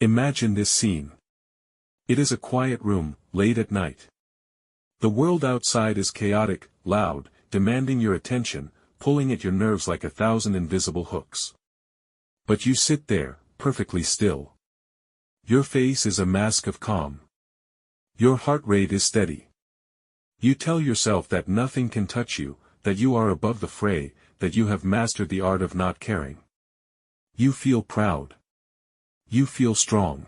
Imagine this scene. It is a quiet room, late at night. The world outside is chaotic, loud, demanding your attention, pulling at your nerves like 1,000 invisible hooks. But you sit there, perfectly still. Your face is a mask of calm. Your heart rate is steady. You tell yourself that nothing can touch you, that you are above the fray, that you have mastered the art of not caring. You feel proud. You feel strong.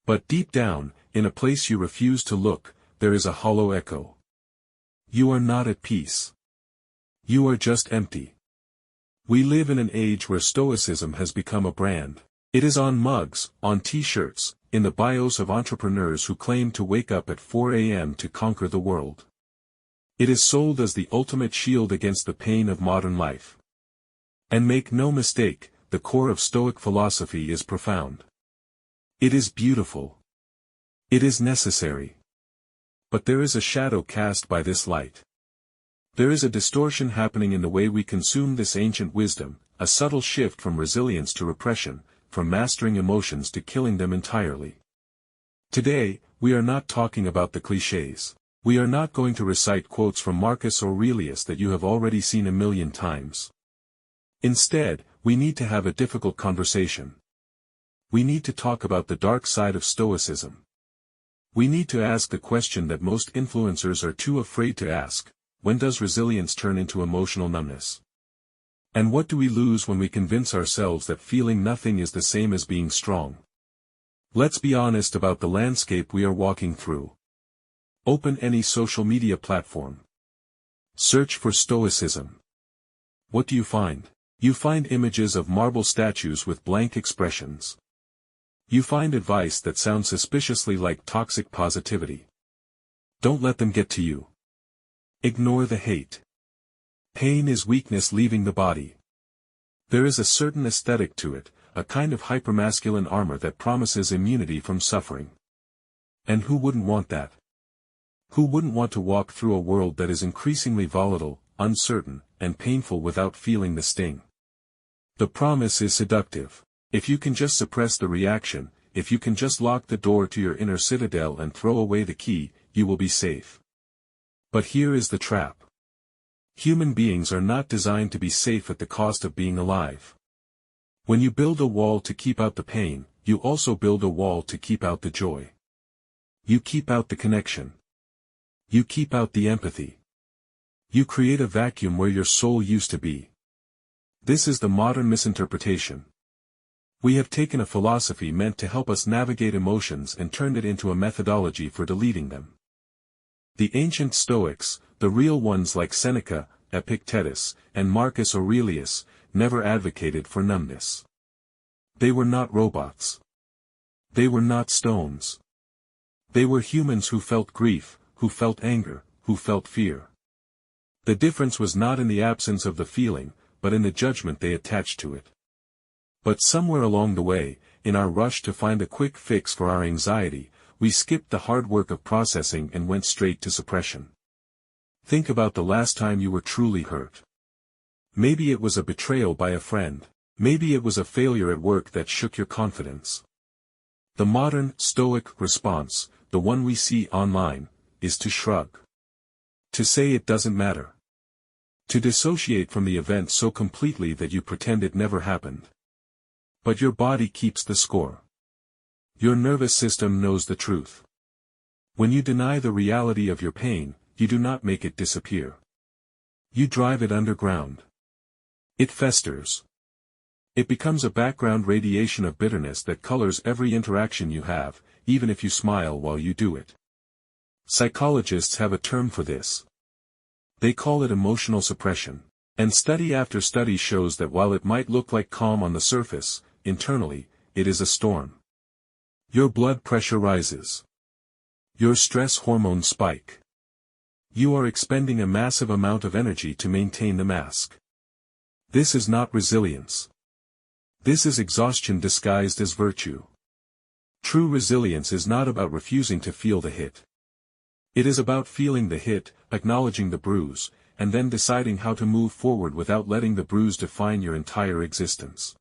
But deep down, in a place you refuse to look, there is a hollow echo. You are not at peace. You are just empty. We live in an age where Stoicism has become a brand. It is on mugs, on t-shirts, in the bios of entrepreneurs who claim to wake up at 4 a.m. to conquer the world. It is sold as the ultimate shield against the pain of modern life. And make no mistake, the core of Stoic philosophy is profound. It is beautiful. It is necessary. But there is a shadow cast by this light. There is a distortion happening in the way we consume this ancient wisdom, a subtle shift from resilience to repression, from mastering emotions to killing them entirely. Today, we are not talking about the clichés. We are not going to recite quotes from Marcus Aurelius that you have already seen a million times. Instead, we need to have a difficult conversation. We need to talk about the dark side of Stoicism. We need to ask the question that most influencers are too afraid to ask: when does resilience turn into emotional numbness? And what do we lose when we convince ourselves that feeling nothing is the same as being strong? Let's be honest about the landscape we are walking through. Open any social media platform. Search for Stoicism. What do you find? You find images of marble statues with blank expressions. You find advice that sounds suspiciously like toxic positivity. Don't let them get to you. Ignore the hate. Pain is weakness leaving the body. There is a certain aesthetic to it, a kind of hypermasculine armor that promises immunity from suffering. And who wouldn't want that? Who wouldn't want to walk through a world that is increasingly volatile, uncertain, and painful without feeling the sting? The promise is seductive. If you can just suppress the reaction, if you can just lock the door to your inner citadel and throw away the key, you will be safe. But here is the trap. Human beings are not designed to be safe at the cost of being alive. When you build a wall to keep out the pain, you also build a wall to keep out the joy. You keep out the connection. You keep out the empathy. You create a vacuum where your soul used to be. This is the modern misinterpretation. We have taken a philosophy meant to help us navigate emotions and turned it into a methodology for deleting them. The ancient Stoics, the real ones like Seneca, Epictetus, and Marcus Aurelius, never advocated for numbness. They were not robots. They were not stones. They were humans who felt grief, who felt anger, who felt fear. The difference was not in the absence of the feeling, but in the judgment they attached to it. But somewhere along the way, in our rush to find a quick fix for our anxiety, we skipped the hard work of processing and went straight to suppression. Think about the last time you were truly hurt. Maybe it was a betrayal by a friend. Maybe it was a failure at work that shook your confidence. The modern, Stoic response, the one we see online, is to shrug. To say it doesn't matter. To dissociate from the event so completely that you pretend it never happened. But your body keeps the score. Your nervous system knows the truth. When you deny the reality of your pain, you do not make it disappear. You drive it underground. It festers. It becomes a background radiation of bitterness that colors every interaction you have, even if you smile while you do it. Psychologists have a term for this. They call it emotional suppression. And study after study shows that while it might look like calm on the surface, internally, it is a storm. Your blood pressure rises. Your stress hormones spike. You are expending a massive amount of energy to maintain the mask. This is not resilience. This is exhaustion disguised as virtue. True resilience is not about refusing to feel the hit. It is about feeling the hit, acknowledging the bruise, and then deciding how to move forward without letting the bruise define your entire existence.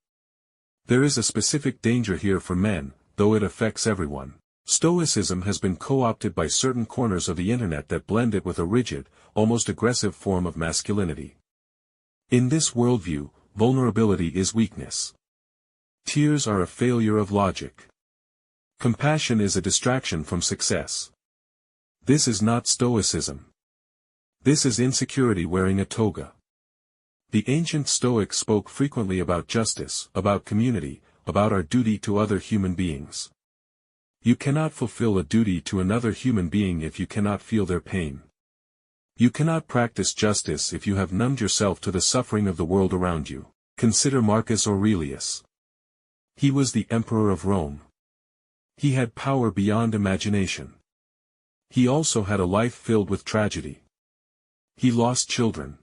There is a specific danger here for men, though it affects everyone. Stoicism has been co-opted by certain corners of the internet that blend it with a rigid, almost aggressive form of masculinity. In this worldview, vulnerability is weakness. Tears are a failure of logic. Compassion is a distraction from success. This is not Stoicism. This is insecurity wearing a toga. The ancient Stoics spoke frequently about justice, about community, about our duty to other human beings. You cannot fulfill a duty to another human being if you cannot feel their pain. You cannot practice justice if you have numbed yourself to the suffering of the world around you. Consider Marcus Aurelius. He was the emperor of Rome. He had power beyond imagination. He also had a life filled with tragedy. He lost children.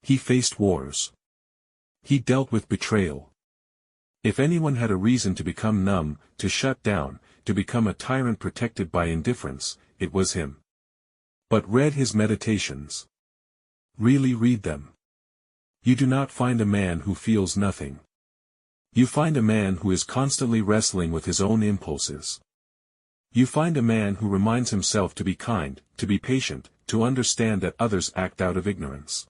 He faced wars. He dealt with betrayal. If anyone had a reason to become numb, to shut down, to become a tyrant protected by indifference, it was him. But read his meditations. Really read them. You do not find a man who feels nothing. You find a man who is constantly wrestling with his own impulses. You find a man who reminds himself to be kind, to be patient, to understand that others act out of ignorance.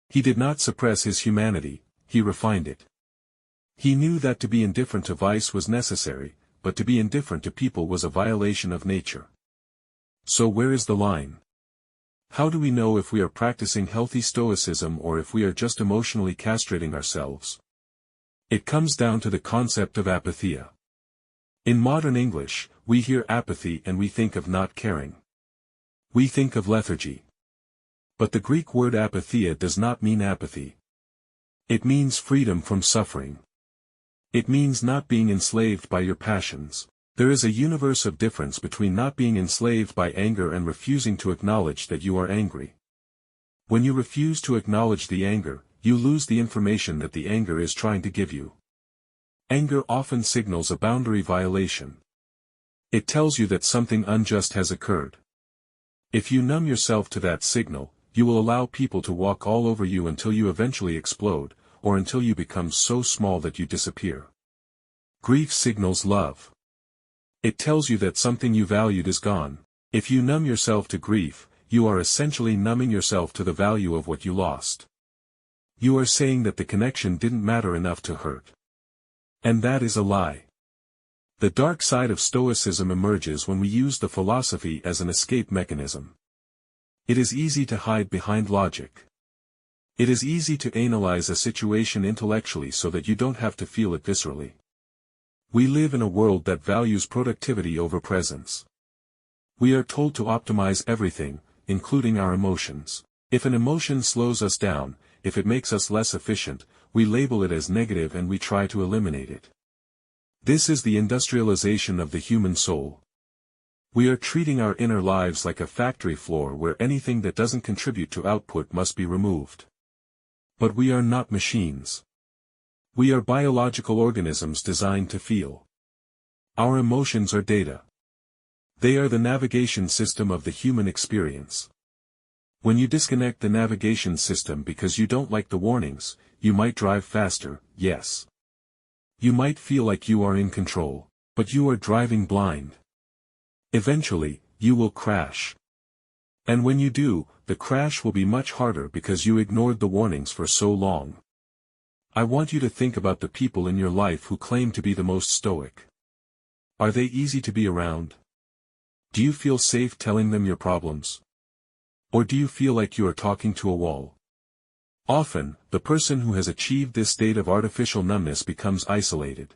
He did not suppress his humanity, he refined it. He knew that to be indifferent to vice was necessary, but to be indifferent to people was a violation of nature. So where is the line? How do we know if we are practicing healthy stoicism or if we are just emotionally castrating ourselves? It comes down to the concept of apatheia. In modern English, we hear apathy and we think of not caring. We think of lethargy. But the Greek word apatheia does not mean apathy. It means freedom from suffering. It means not being enslaved by your passions. There is a universe of difference between not being enslaved by anger and refusing to acknowledge that you are angry. When you refuse to acknowledge the anger, you lose the information that the anger is trying to give you. Anger often signals a boundary violation. It tells you that something unjust has occurred. If you numb yourself to that signal, you will allow people to walk all over you until you eventually explode, or until you become so small that you disappear. Grief signals love. It tells you that something you valued is gone. If you numb yourself to grief, you are essentially numbing yourself to the value of what you lost. You are saying that the connection didn't matter enough to hurt. And that is a lie. The dark side of Stoicism emerges when we use the philosophy as an escape mechanism. It is easy to hide behind logic. It is easy to analyze a situation intellectually so that you don't have to feel it viscerally. We live in a world that values productivity over presence. We are told to optimize everything, including our emotions. If an emotion slows us down, if it makes us less efficient, we label it as negative and we try to eliminate it. This is the industrialization of the human soul. We are treating our inner lives like a factory floor where anything that doesn't contribute to output must be removed. But we are not machines. We are biological organisms designed to feel. Our emotions are data. They are the navigation system of the human experience. When you disconnect the navigation system because you don't like the warnings, you might drive faster, yes. You might feel like you are in control, but you are driving blind. Eventually, you will crash. And when you do, the crash will be much harder because you ignored the warnings for so long. I want you to think about the people in your life who claim to be the most stoic. Are they easy to be around? Do you feel safe telling them your problems? Or do you feel like you are talking to a wall? Often, the person who has achieved this state of artificial numbness becomes isolated.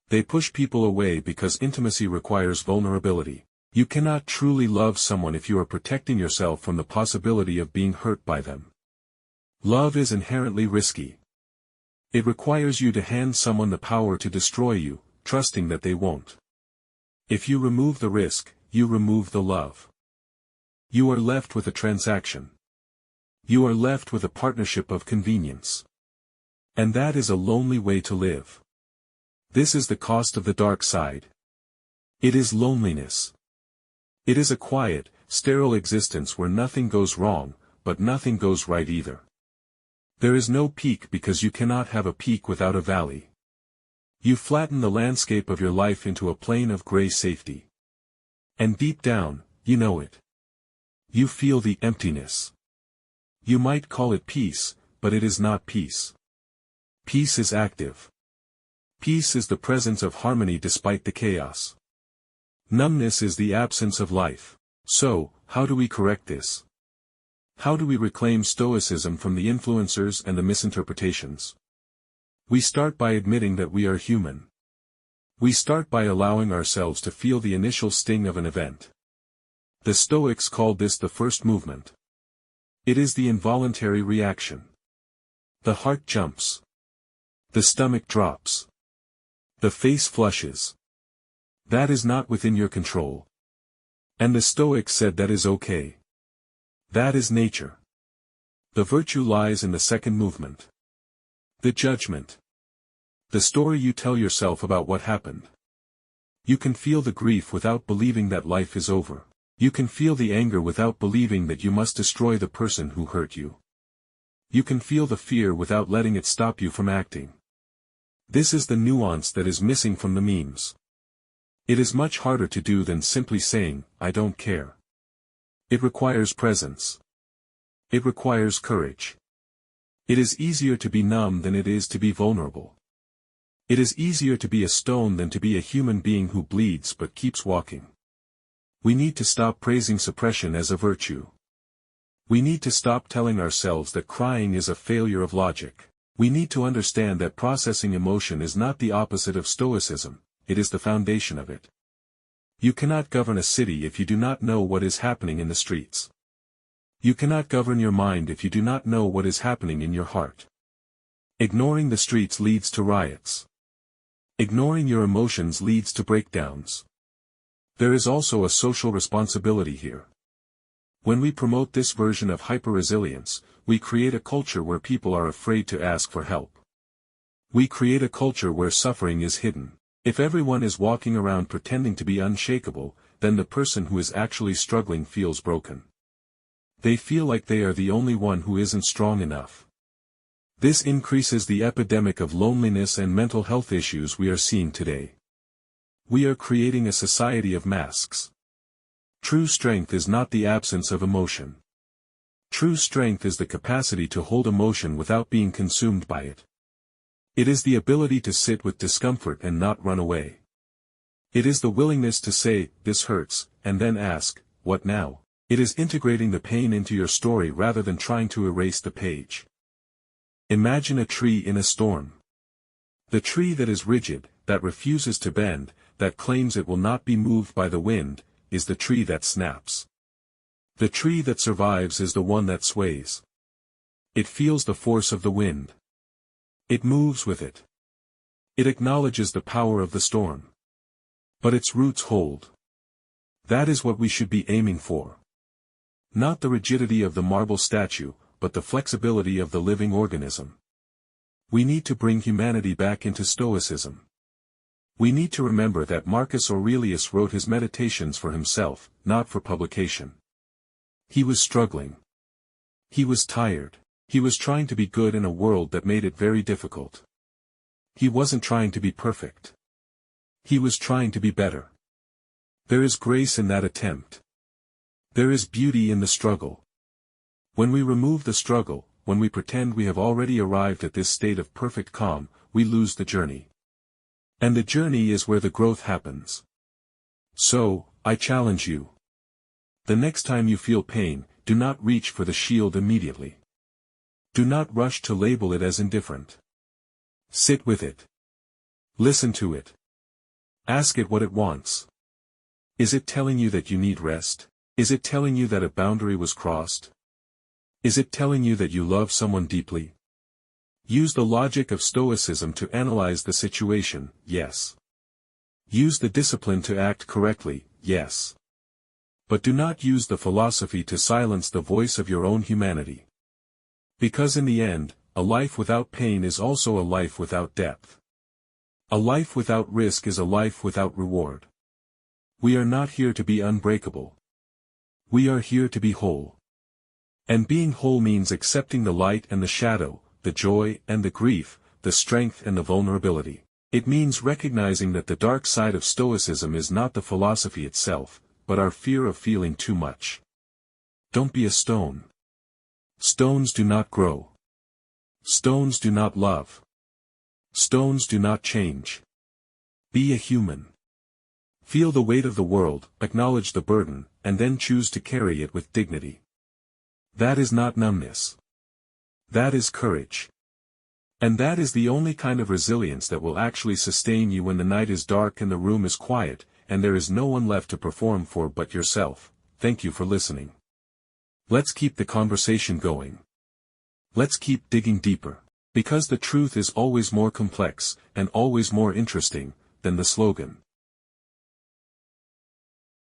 They push people away because intimacy requires vulnerability. You cannot truly love someone if you are protecting yourself from the possibility of being hurt by them. Love is inherently risky. It requires you to hand someone the power to destroy you, trusting that they won't. If you remove the risk, you remove the love. You are left with a transaction. You are left with a partnership of convenience. And that is a lonely way to live. This is the cost of the dark side. It is loneliness. It is a quiet, sterile existence where nothing goes wrong, but nothing goes right either. There is no peak because you cannot have a peak without a valley. You flatten the landscape of your life into a plane of gray safety. And deep down, you know it. You feel the emptiness. You might call it peace, but it is not peace. Peace is active. Peace is the presence of harmony despite the chaos. Numbness is the absence of life. So, how do we correct this? How do we reclaim Stoicism from the influencers and the misinterpretations? We start by admitting that we are human. We start by allowing ourselves to feel the initial sting of an event. The Stoics called this the first movement. It is the involuntary reaction. The heart jumps. The stomach drops. The face flushes. That is not within your control. And the Stoics said that is okay. That is nature. The virtue lies in the second movement. The judgment. The story you tell yourself about what happened. You can feel the grief without believing that life is over. You can feel the anger without believing that you must destroy the person who hurt you. You can feel the fear without letting it stop you from acting. This is the nuance that is missing from the memes. It is much harder to do than simply saying, I don't care. It requires presence. It requires courage. It is easier to be numb than it is to be vulnerable. It is easier to be a stone than to be a human being who bleeds but keeps walking. We need to stop praising suppression as a virtue. We need to stop telling ourselves that crying is a failure of logic. We need to understand that processing emotion is not the opposite of Stoicism, it is the foundation of it. You cannot govern a city if you do not know what is happening in the streets. You cannot govern your mind if you do not know what is happening in your heart. Ignoring the streets leads to riots. Ignoring your emotions leads to breakdowns. There is also a social responsibility here. When we promote this version of hyper-resilience, we create a culture where people are afraid to ask for help. We create a culture where suffering is hidden. If everyone is walking around pretending to be unshakable, then the person who is actually struggling feels broken. They feel like they are the only one who isn't strong enough. This increases the epidemic of loneliness and mental health issues we are seeing today. We are creating a society of masks. True strength is not the absence of emotion. True strength is the capacity to hold emotion without being consumed by it. It is the ability to sit with discomfort and not run away. It is the willingness to say, this hurts, and then ask, what now? It is integrating the pain into your story rather than trying to erase the page. Imagine a tree in a storm. The tree that is rigid, that refuses to bend, that claims it will not be moved by the wind, is the tree that snaps. The tree that survives is the one that sways. It feels the force of the wind. It moves with it. It acknowledges the power of the storm. But its roots hold. That is what we should be aiming for. Not the rigidity of the marble statue, but the flexibility of the living organism. We need to bring humanity back into Stoicism. We need to remember that Marcus Aurelius wrote his meditations for himself, not for publication. He was struggling. He was tired. He was trying to be good in a world that made it very difficult. He wasn't trying to be perfect. He was trying to be better. There is grace in that attempt. There is beauty in the struggle. When we remove the struggle, when we pretend we have already arrived at this state of perfect calm, we lose the journey. And the journey is where the growth happens. So, I challenge you. The next time you feel pain, do not reach for the shield immediately. Do not rush to label it as indifferent. Sit with it. Listen to it. Ask it what it wants. Is it telling you that you need rest? Is it telling you that a boundary was crossed? Is it telling you that you love someone deeply? Use the logic of Stoicism to analyze the situation, yes. Use the discipline to act correctly, yes. But do not use the philosophy to silence the voice of your own humanity. Because in the end, a life without pain is also a life without depth. A life without risk is a life without reward. We are not here to be unbreakable. We are here to be whole. And being whole means accepting the light and the shadow, the joy and the grief, the strength and the vulnerability. It means recognizing that the dark side of Stoicism is not the philosophy itself, but our fear of feeling too much. Don't be a stone. Stones do not grow. Stones do not love. Stones do not change. Be a human. Feel the weight of the world, acknowledge the burden, and then choose to carry it with dignity. That is not numbness. That is courage. And that is the only kind of resilience that will actually sustain you when the night is dark and the room is quiet, and there is no one left to perform for but yourself. Thank you for listening. Let's keep the conversation going. Let's keep digging deeper. Because the truth is always more complex, and always more interesting, than the slogan.